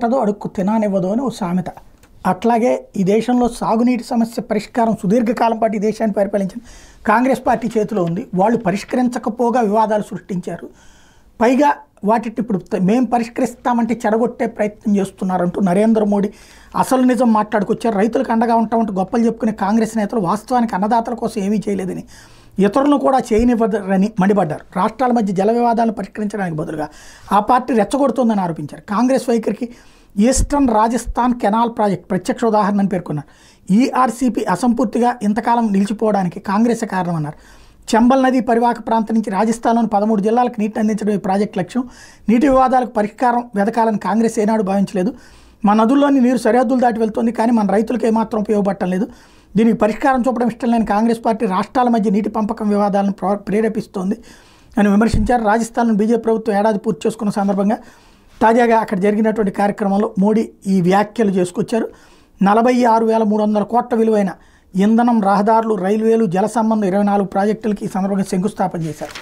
పెట్టదో అడుక్కు తిననివ్వదు అని ఓ సామెత. అట్లాగే ఈ దేశంలో సాగునీటి సమస్య పరిష్కారం సుదీర్ఘకాలం పాటు ఈ దేశాన్ని పరిపాలించిన కాంగ్రెస్ పార్టీ చేతిలో ఉంది. వాళ్ళు పరిష్కరించకపోగా వివాదాలు సృష్టించారు. పైగా వాటిని ఇప్పుడు మేము పరిష్కరిస్తామంటే చెడగొట్టే ప్రయత్నం చేస్తున్నారంటూ నరేంద్ర మోడీ అసలు నిజం మాట్లాడుకొచ్చారు. రైతులకు అండగా ఉంటామంటూ గొప్పలు చెప్పుకునే కాంగ్రెస్ నేతలు వాస్తవానికి అన్నదాతల కోసం ఏమీ చేయలేదని, ఇతరులను కూడా చేయనివ్వరని మండిపడ్డారు. రాష్ట్రాల మధ్య జల వివాదాలను పరిష్కరించడానికి బదులుగా ఆ పార్టీ రెచ్చగొడుతోందని ఆరోపించారు. కాంగ్రెస్ వైఖరికి ఈస్టర్న్ రాజస్థాన్ కెనాల్ ప్రాజెక్ట్ ప్రత్యక్ష ఉదాహరణని పేర్కొన్నారు. ఈఆర్సీపీ అసంపూర్తిగా ఇంతకాలం నిలిచిపోవడానికి కాంగ్రెసే కారణమన్నారు. చంబల్ నదీ పరివాహక ప్రాంతం నుంచి రాజస్థాన్లోని 13 జిల్లాలకు నీటిని అందించడం ఈ ప్రాజెక్టు లక్ష్యం. నీటి వివాదాలకు పరిష్కారం వెతకాలని కాంగ్రెస్ ఏనాడు భావించలేదు. మా నదుల్లోని నీరు సరిహద్దులు దాటి వెళ్తుంది, కానీ మన రైతులకు ఏమాత్రం ఉపయోగపడటం లేదు. దీనికి పరిష్కారం చూపడం ఇష్టం లేని కాంగ్రెస్ పార్టీ రాష్ట్రాల మధ్య నీటి పంపకం వివాదాలను ప్రేరేపిస్తోంది అని విమర్శించారు. రాజస్థాన్లో బీజేపీ ప్రభుత్వం ఏడాది పూర్తి చేసుకున్న సందర్భంగా తాజాగా అక్కడ జరిగినటువంటి కార్యక్రమంలో మోడీ ఈ వ్యాఖ్యలు చేసుకొచ్చారు. 46,300 కోట్ల విలువైన ఇంధనం, రహదారులు, రైల్వేలు, జల సంబంధం 24 ప్రాజెక్టులకి ఈ సందర్భంగా శంకుస్థాపన చేశారు.